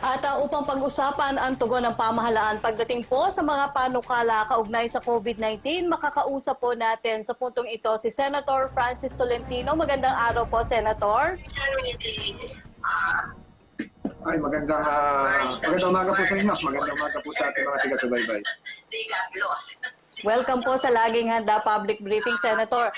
At upang pag-usapan ang tugon ng pamahalaan pagdating po sa mga panukala kaugnay sa COVID-19, makakausap po natin sa puntong ito si Senator Francis Tolentino. Magandang araw po, Senator. Ay, magandang umaga po sa inyo. Magandang umaga po sa ating mga taga-subaybay. Welcome po sa Laging Handa Public Briefing, Senator.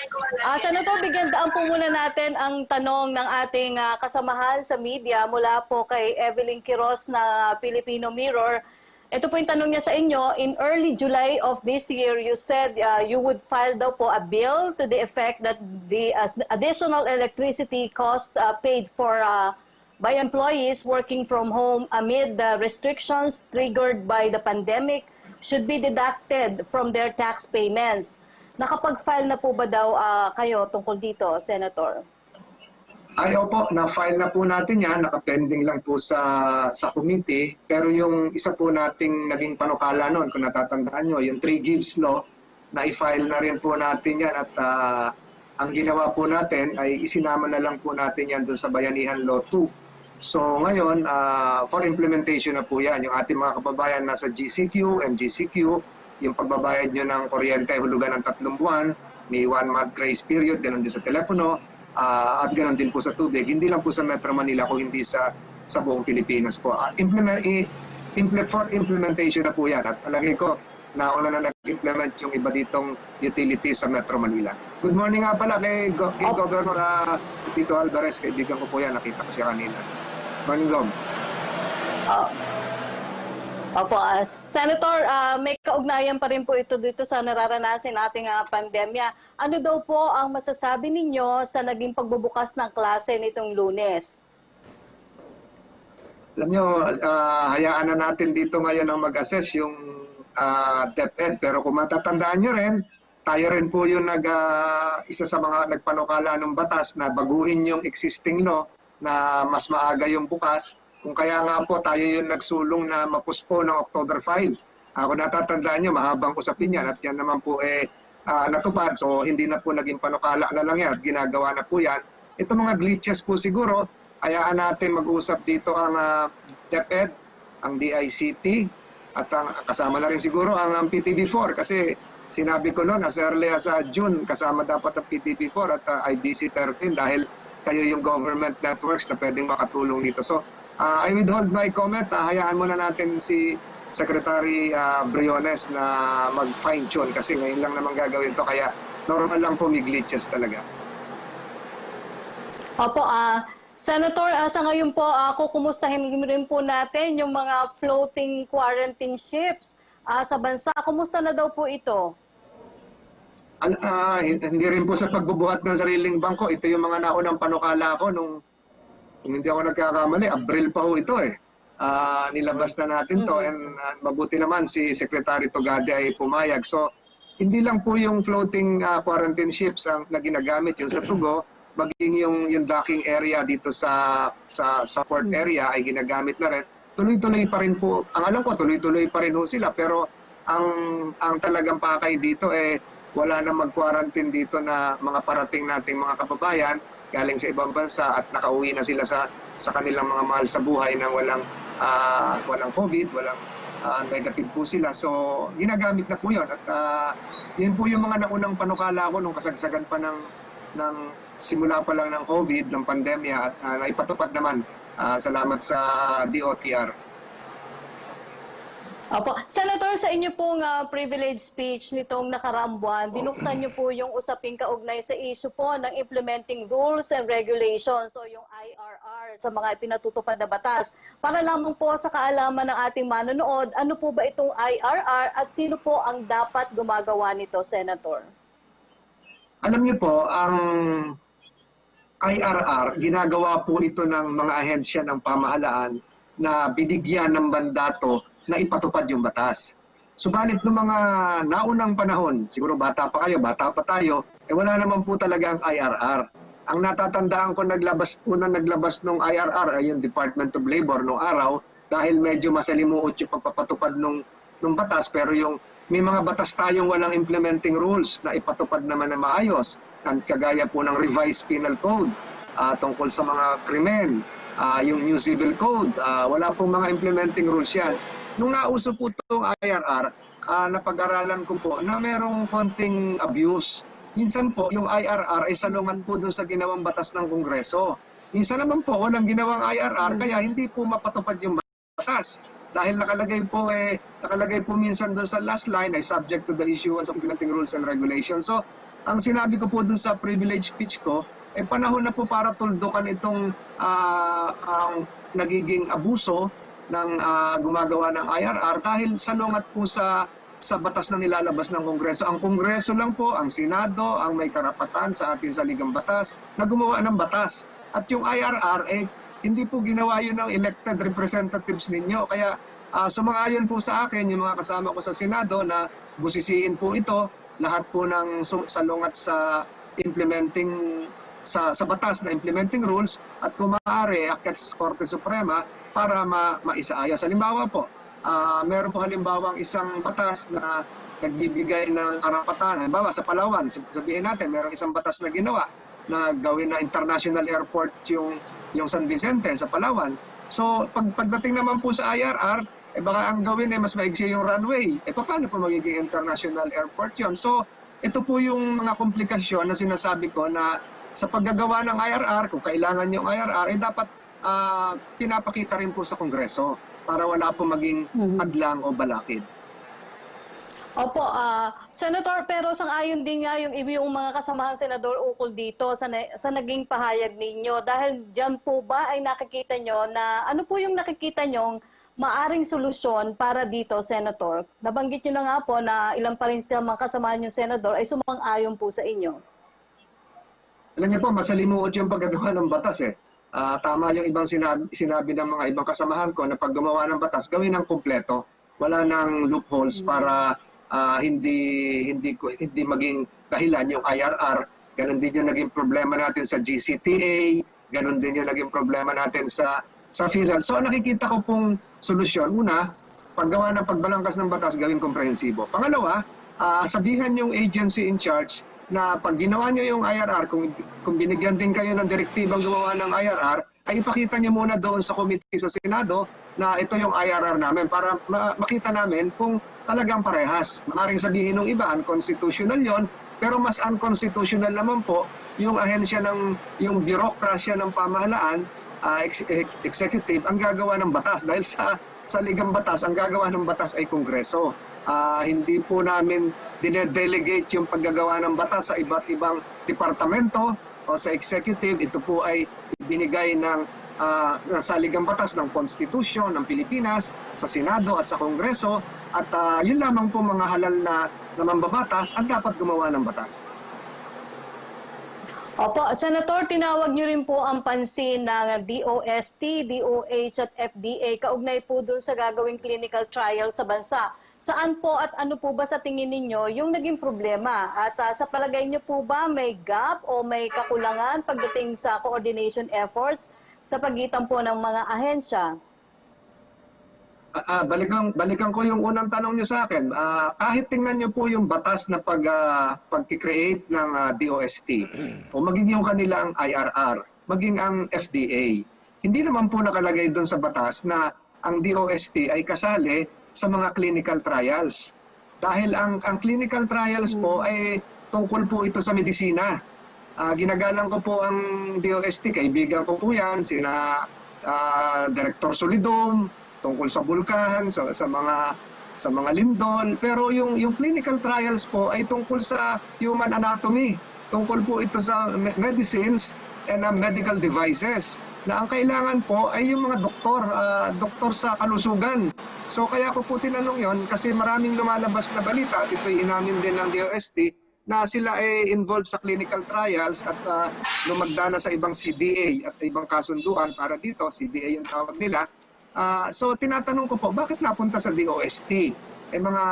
Senator, bigyan daan po muna natin ang tanong ng ating kasamahan sa media mula po kay Evelyn Quiroz na Filipino Mirror. Ito po yung tanong niya sa inyo. In early July of this year, you said you would file daw po a bill to the effect that the additional electricity cost paid for by employees working from home amid the restrictions triggered by the pandemic should be deducted from their tax payments. Nakapag-file na po ba daw kayo tungkol dito, Senator? Ay, opo, na-file na po natin yan. Nakapending lang po sa committee. Pero yung isa po nating naging panukala noon, kung natatandaan nyo, yung 3 gives law, na-i-file na rin po natin yan. At ang ginawa po natin ay isinama na lang po natin yan doon sa Bayanihan Law 2. So ngayon, for implementation na po yan. Yung ating mga kababayan nasa GCQ, MGCQ, yung pagbabayad nyo ng kuryente, hulugan ng 3 buwan, may 1 month grace period, ganoon din sa telepono, at ganoon din po sa tubig. Hindi lang po sa Metro Manila, kung hindi sa buong Pilipinas po. For implementation na po yan. At palagi ko, nauna na nag-implement yung iba ditong utilities sa Metro Manila. Good morning nga pala kay Governor Tito Alvarez. Kaibigan ko po yan. Nakita ko siya kanina. Morning, Gov. Opo, Senator, may kaugnayan pa rin po ito dito sa nararanasin nating pandemya. Ano daw po ang masasabi ninyo sa naging pagbubukas ng klase nitong Lunes? Alam nyo, hayaan na natin dito ngayon ang mag-assess yung DepEd. Pero kung matatandaan nyo rin, tayo rin po yung isa sa mga nagpanukala ng batas na baguhin yung existing law na mas maaga yung bukas. Kung kaya nga po tayo yung nagsulong na mapuspo ng October 5. Kung natatandaan nyo, mahabang usapin yan at yan naman po natupad. So hindi na po naging panukala na lang yan at ginagawa na po yan. Ito mga glitches po siguro, hayaan natin mag-usap dito ang DepEd, ang DICT, at kasama na rin siguro ang PTV4 kasi sinabi ko noon as early as June, kasama dapat ang PTV4 at IBC 13 dahil kayo yung government networks na pwedeng makatulong dito. So, I withhold my comment. Hayaan muna natin si Secretary Briones na mag-fine-tune kasi ngayon lang naman gagawin ito. Kaya normal lang po may glitches talaga. Opo, Senator, sa ngayon po, kukumustahin rin po natin yung mga floating quarantine ships sa bansa. Kumusta na daw po ito? Hindi rin po sa pagbubuhat ng sariling bangko. Ito yung mga naunang panukala ko nung hindi ako nagkakamali. Abril pa ho ito eh. Nilabas na natin to and mabuti naman si Secretary Togade ay pumayag. So hindi lang po yung floating quarantine ships ang na ginagamit yung sa Tugo, maging yung docking area dito sa port area ay ginagamit na rin. Tuloy-tuloy pa rin po. Ang alam ko tuloy-tuloy pa rin ho sila pero ang talagang pakay dito wala na mag-quarantine dito na mga parating nating mga kababayan galing sa ibang bansa at nakauwi na sila sa kanilang mga mahal sa buhay na walang COVID, walang negative po sila. So, ginagamit na po yun. At yun po yung mga naunang panukala ko nung kasagsagan pa ng simula pa lang ng COVID, ng pandemya at naipatupad naman. Salamat sa DOTR. Opo. Senator, sa inyo pong privilege speech nitong nakaraang buwan, binuksan niyo po yung usaping kaugnay sa issue po ng implementing rules and regulations o yung IRR sa mga pinatutupad na batas. Para lamang po sa kaalaman ng ating manonood, ano po ba itong IRR at sino po ang dapat gumagawa nito, Senator? Alam niyo po, ang IRR, ginagawa po ito ng mga ahensya ng pamahalaan na binigyan ng mandato na ipatupad yung batas. Subalit noong mga naunang panahon, siguro bata pa kayo, bata pa tayo, wala naman po talaga ang IRR. Ang natatandaan ko unang naglabas ng IRR ay yung Department of Labor noong araw dahil medyo masalimuot yung pagpapatupad ng batas pero yung may mga batas tayong walang implementing rules na ipatupad naman na maayos. Kagaya po ng revised penal code tungkol sa mga krimen, yung new civil code. Wala pong mga implementing rules yan. Nung nauso po itong IRR, napag-aralan ko po na merong konting abuse. Minsan po, yung IRR ay salungan po dun sa ginawang batas ng Kongreso. Minsan naman po, walang ginawang IRR, kaya hindi po mapatupad yung batas. Dahil nakalagay po minsan doon sa last line ay subject to the issuance of implementing rules and regulations. So, ang sinabi ko po doon sa privilege speech ko, panahon na po para tuldukan itong ang nagiging abuso ng gumagawa ng IRR dahil salungat po sa batas na nilalabas ng Kongreso. Ang Kongreso lang po, ang Senado, ang may karapatan sa ating saligang batas na gumawa ng batas. At yung IRR, hindi po ginawa yun ng elected representatives ninyo. Kaya sumang-ayon po sa akin yung mga kasama ko sa Senado na busisiin po ito, lahat po ng salungat sa implementing sa batas na implementing rules at kung maaari akyat sa Korte Suprema para maisaayos. Halimbawa po, meron po halimbawang isang batas na nagbibigay ng karapatan. Halimbawa sa Palawan, sabihin natin, merong isang batas na ginawa na gawin na international airport yung San Vicente sa Palawan. So pagdating naman po sa IRR, baka ang gawin mas maigsi yung runway. Paano po magiging international airport yon? So ito po yung mga komplikasyon na sinasabi ko na sa paggagawa ng IRR, kung kailangan yung IRR, dapat pinapakita rin po sa Kongreso para wala po maging hadlang o balakid. Opo, Senator, pero sang-ayon din nga yung mga kasamahan senador ukol dito sa naging pahayag ninyo. Dahil dyan po ba ay nakikita nyo na ano po yung nakikita nyong maaring solusyon para dito, Senator? Nabanggit nyo na nga po na ilang pa rin sa mga kasamahan yung senador ay sumang-ayon po sa inyo. Alam niyo po, masalimuot yung paggagawa ng batas eh. Tama yung ibang sinabi ng mga ibang kasamahan ko na pag gumawa ng batas, gawin ng kumpleto. Wala nang loopholes para hindi maging dahilan yung IRR. Ganon din yung naging problema natin sa GCTA, ganon din yung naging problema natin sa PhilHealth. So nakikita ko pong solusyon. Una, paggawa ng pagbalangkas ng batas, gawin komprehensibo. Pangalawa, sabihan yung agency in charge na pag ginawa nyo yung IRR, kung binigyan din kayo ng direktibang gumawa ng IRR, ay ipakita nyo muna doon sa committee sa Senado na ito yung IRR namin para makita namin kung talagang parehas. Maaring sabihin ng iba, unconstitutional yon, pero mas unconstitutional naman po yung ahensya yung bureaucracia ng pamahalaan, executive, ang gagawa ng batas. Dahil sa ligang batas, ang gagawa ng batas ay Kongreso. Hindi po namin dinedelegate yung paggagawa ng batas sa iba't ibang departamento o sa executive. Ito po ay binigay ng saligang batas ng Konstitusyon ng Pilipinas sa Senado at sa Kongreso. At yun lamang po mga halal na mambabatas ang dapat gumawa ng batas. Opo, Senator, tinawag niyo rin po ang pansin ng DOST, DOH at FDA kaugnay po dun sa gagawing clinical trial sa bansa. Saan po at ano po ba sa tingin ninyo yung naging problema? At sa palagay niyo po ba may gap o may kakulangan pagdating sa coordination efforts sa pagitan po ng mga ahensya? Balikan ko yung unang tanong nyo sa akin. Kahit tingnan nyo po yung batas na pag-create ng DOST o maging yung kanilang IRR, maging ang FDA, hindi naman po nakalagay doon sa batas na ang DOST ay kasali sa mga clinical trials. Dahil ang clinical trials po ay tungkol po ito sa medisina. Ginagalang ko po ang DOST, kaibigan ko po yan, sina Director Solidum, tungkol sa bulkan, sa mga lindol. Pero yung clinical trials po ay tungkol sa human anatomy. Tungkol po ito sa medicines and medical devices. Na ang kailangan po ay yung mga doktor sa kalusugan. So kaya ko po tinanong yon kasi maraming lumalabas na balita, at ito'y inamin din ng DOST, na sila ay involved sa clinical trials at lumagda na sa ibang CDA at ibang kasunduan para dito, CDA yung tawag nila. So tinatanong ko po, bakit napunta sa DOST? Mga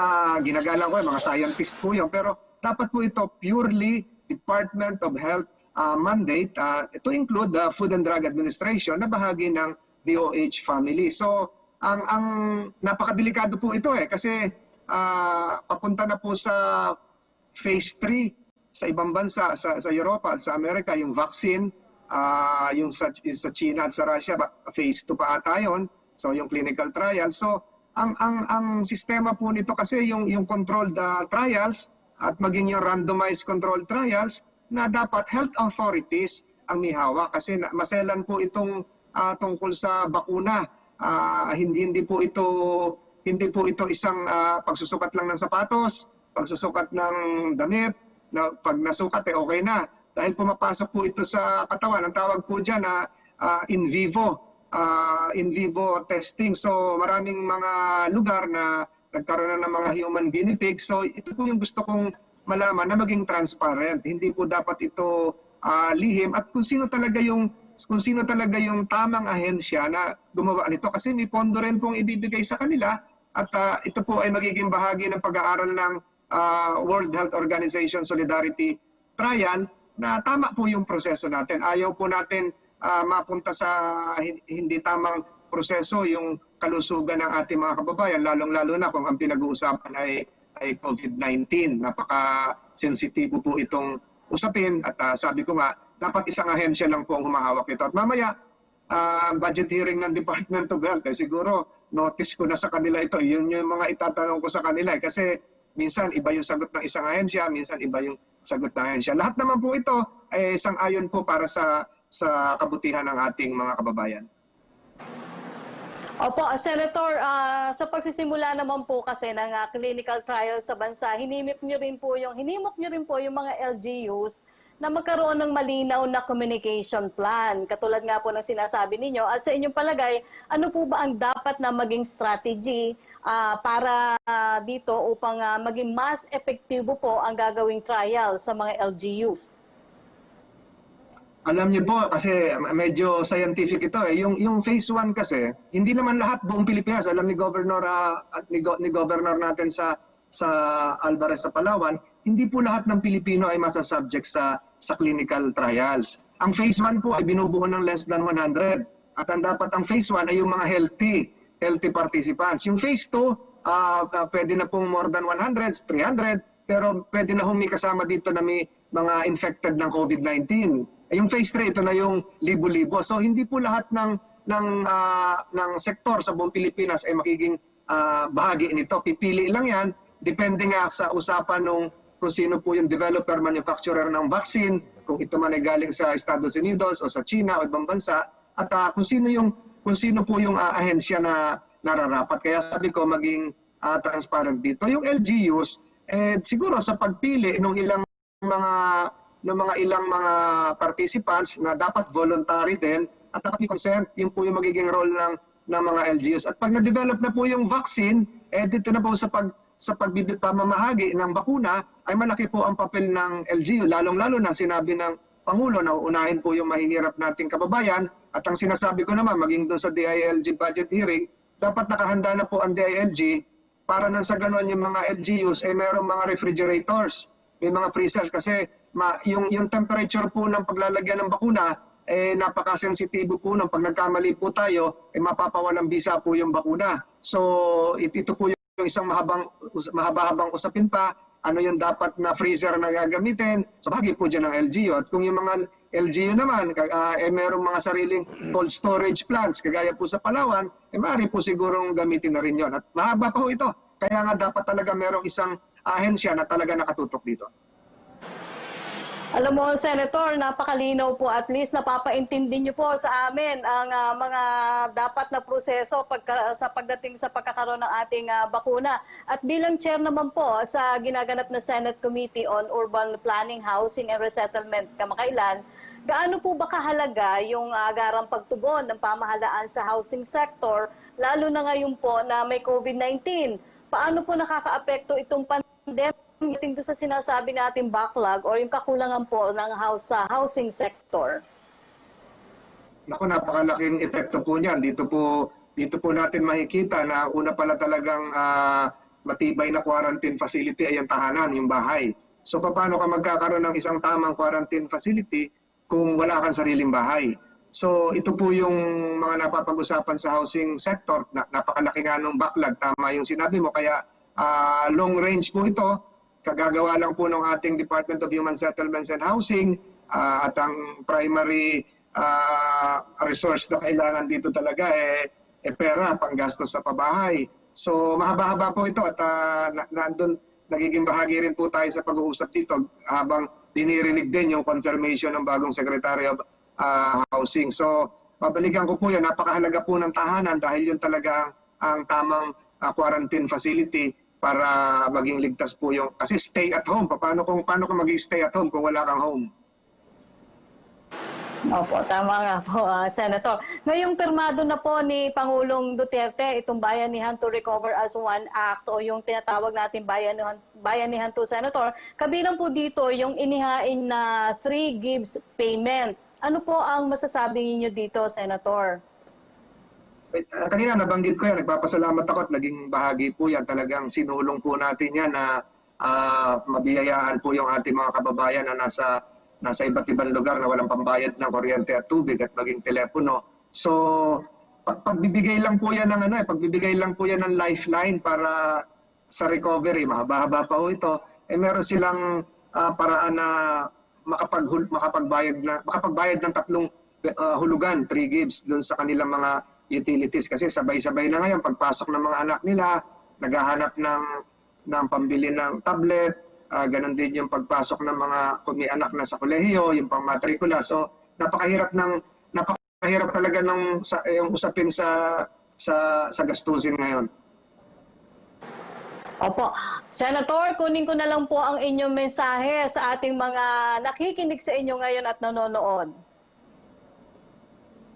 ginagalang ko, mga scientist po yun, pero dapat po ito purely Department of Health mandate to include the Food and Drug Administration na bahagi ng DOH family. So ang napakadelikado po ito kasi papunta na po sa phase 3 sa ibang bansa, sa Europa at sa Amerika, yung vaccine. yung sa China at sa Russia, phase 2 pa ata yun. So yung clinical trial. So ang sistema po nito kasi yung controlled trials at maging yung randomized controlled trials na dapat health authorities ang may hawak kasi maselan po itong tungkol sa bakuna. Hindi po ito isang pagsusukat lang ng sapatos, pagsusukat ng damit, na pag nasukat okay na. Dahil pumapasok po ito sa katawan. Ang tawag po diyan na in vivo testing. So maraming mga lugar na nagkaroon na ng mga human guinea pigs. So ito po yung gusto kong malaman na maging transparent. Hindi po dapat ito lihim at kung sino talaga yung tamang ahensya na gumawa nito kasi may pondo rin pong ibibigay sa kanila at ito po ay magiging bahagi ng pag-aaral ng World Health Organization Solidarity Trial na tama po yung proseso natin. Ayaw po natin mapunta sa hindi tamang proseso yung kalusugan ng ating mga kababayan, lalong-lalo na kung ang pinag-uusapan ay COVID-19. Napaka-sensitibo po itong usapin at sabi ko nga, dapat isang ahensya lang po ang humahawak ito. At mamaya, budget hearing ng Department of Health, siguro notice ko na sa kanila ito. Yun yung mga itatanong ko sa kanila. Kasi minsan iba yung sagot ng isang ahensya, minsan iba yung sagot ng ahensya. Lahat naman po ito ay sang-ayon po para sa kabutihan ng ating mga kababayan. Opo, Senator, sa pagsisimula naman po kasi ng clinical trials sa bansa, hinimok niyo rin po yung mga LGUs na magkaroon ng malinaw na communication plan. Katulad nga po ng sinasabi ninyo. At sa inyong palagay, ano po ba ang dapat na maging strategy para dito upang maging mas epektibo po ang gagawing trial sa mga LGUs? Alam niyo po, kasi medyo scientific ito eh. Yung phase 1 kasi, hindi naman lahat buong Pilipinas. Alam ni Governor natin sa Alvarez sa Palawan, hindi po lahat ng Pilipino ay masasubject sa clinical trials. Ang phase 1 po ay binubuo ng less than 100. At ang dapat ang phase 1 ay yung mga healthy participants. Yung phase 2, pwede na pong more than 100, 300, pero pwede na may kasama dito na may mga infected ng COVID-19. Yung phase 3, ito na yung libo-libo. So hindi po lahat ng sektor sa buong Pilipinas ay magiging bahagi nito. Pipili lang yan, depende nga sa usapan kung sino po yung developer, manufacturer ng vaccine, kung ito man ay galing sa Estados Unidos o sa China o ibang bansa, at kung sino po yung ahensya na nararapat. Kaya sabi ko maging transparent dito. Yung LGUs, siguro sa pagpili ng ilang mga participants na dapat voluntary din at dapat may consent, yun po yung magiging role ng mga LGUs. At pag na-develop na po yung vaccine, dito na po sa pamamahagi ng bakuna, ay malaki po ang papel ng LGU. Lalong-lalo na sinabi ng Pangulo na uunahin po yung mahihirap nating kababayan. At ang sinasabi ko naman, maging doon sa DILG budget hearing, dapat nakahanda na po ang DILG para nang sa ganon yung mga LGUs ay mayroong mga refrigerators, may mga freezers kasi yung temperature po ng paglalagyan ng bakuna napakasensitibo po ng pag nagkamali po tayo mapapawalang bisa po yung bakuna. So ito po yung isang mahaba-habang usapin pa, ano yung dapat na freezer na gagamitin. So bahagi po dyan ng LGU. At kung yung mga LGU naman mayroong mga sariling cold storage plants kagaya po sa Palawan, maaari po sigurong gamitin na rin yon. At mahaba pa po ito. Kaya nga dapat talaga mayroong isang ahensya na talaga nakatutok dito. Alam mo, Senator, napakalinaw po. At least napapaintindi niyo po sa amin ang mga dapat na proseso sa pagdating sa pagkakaroon ng ating bakuna. At bilang chair naman po sa ginaganap na Senate Committee on Urban Planning, Housing and Resettlement kamakailan, gaano po ba kahalaga yung agarang pagtugon ng pamahalaan sa housing sector, lalo na ngayon po na may COVID-19? Paano po nakakaapekto itong pandemic doon sa sinasabi natin backlog or yung kakulangan po ng housing sector? Naku, napakalaking epekto po niyan. Dito po natin makikita na una pala talagang matibay na quarantine facility ay ang tahanan, yung bahay. So paano ka magkakaroon ng isang tamang quarantine facility kung wala kang sariling bahay? So ito po yung mga napapag-usapan sa housing sector. Napakalaki nga ng backlog, tama yung sinabi mo. Kaya long range po ito. Kagagawa lang po ng ating Department of Human Settlements and Housing at ang primary resource na kailangan dito talaga pera, panggastos sa pabahay. So mahaba-haba po ito at nandun, nagiging bahagi rin po tayo sa pag-uusap dito habang dinirinig din yung confirmation ng bagong Secretary of Housing. So babalikan ko po yan, napakahalaga po ng tahanan dahil yun talaga ang tamang quarantine facility para maging ligtas po yung, kasi stay at home, paano kung maging stay at home kung wala kang home? Opo, tama nga po, Senator. Ngayong pirmado na po ni Pangulong Duterte itong Bayanihan to Recover as One Act o yung tinatawag natin Bayanihan to, Senator, kabilang po dito yung inihain na 3 gives payment. Ano po ang masasabi niyo dito, Senator? Kanina nabanggit ko yan, nagpapasalamat ako at naging bahagi po yan. Talagang sinulong po natin yan na mabiyayaan po yung ating mga kababayan na nasa iba't ibang lugar na walang pambayad ng kuryente at tubig at maging telepono. So pagbibigay lang po yan ng pagbibigay lang po yan ng lifeline para sa recovery. Mahaba-haba pa po ito. Meron silang paraan na makapagbayad ng 3 hulugan, 3 gives doon sa kanilang mga utilities kasi sabay-sabay na ngayon pagpasok ng mga anak nila, naghahanap ng pambili ng tablet, ganon din yung pagpasok ng mga kung may anak na sa kolehiyo, yung pangmatrikula. So napakahirap talaga yung usapin sa gastusin ngayon. Opo. Senator, kunin ko na lang po ang inyong mensahe sa ating mga nakikinig sa inyo ngayon at nanonood.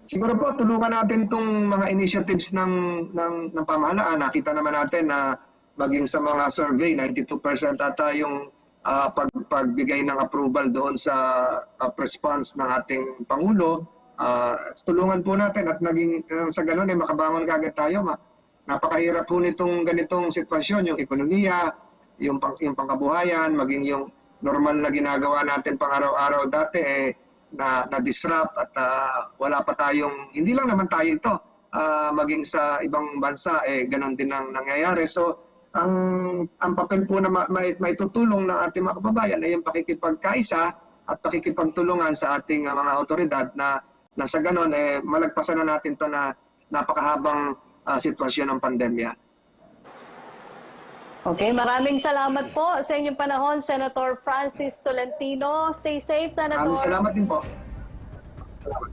Siguro po, tulungan natin itong mga initiatives ng pamahalaan. Nakita naman natin na maging sa mga survey, 92% ata yung pagbigay ng approval doon sa response ng ating Pangulo. Tulungan po natin at naging sa ganun makabangon kagad tayo. Napakahirap po nitong ganitong sitwasyon, yung ekonomiya, yung pangkabuhayan, maging yung normal na ginagawa natin pang araw-araw dati na-disrupt at wala pa tayong, hindi lang naman tayo ito, maging sa ibang bansa, ganon din ang nangyayari. So, ang papel po na maitutulong ng ating mga kababayan ay yung pakikipagkaisa at pakikipagtulungan sa ating mga otoridad na sa ganon, malagpasan na natin to na napakahabang sitwasyon ng pandemya. Okay, maraming salamat po sa inyong panahon, Senator Francis Tolentino. Stay safe, Senator. Maraming salamat din po. Salamat.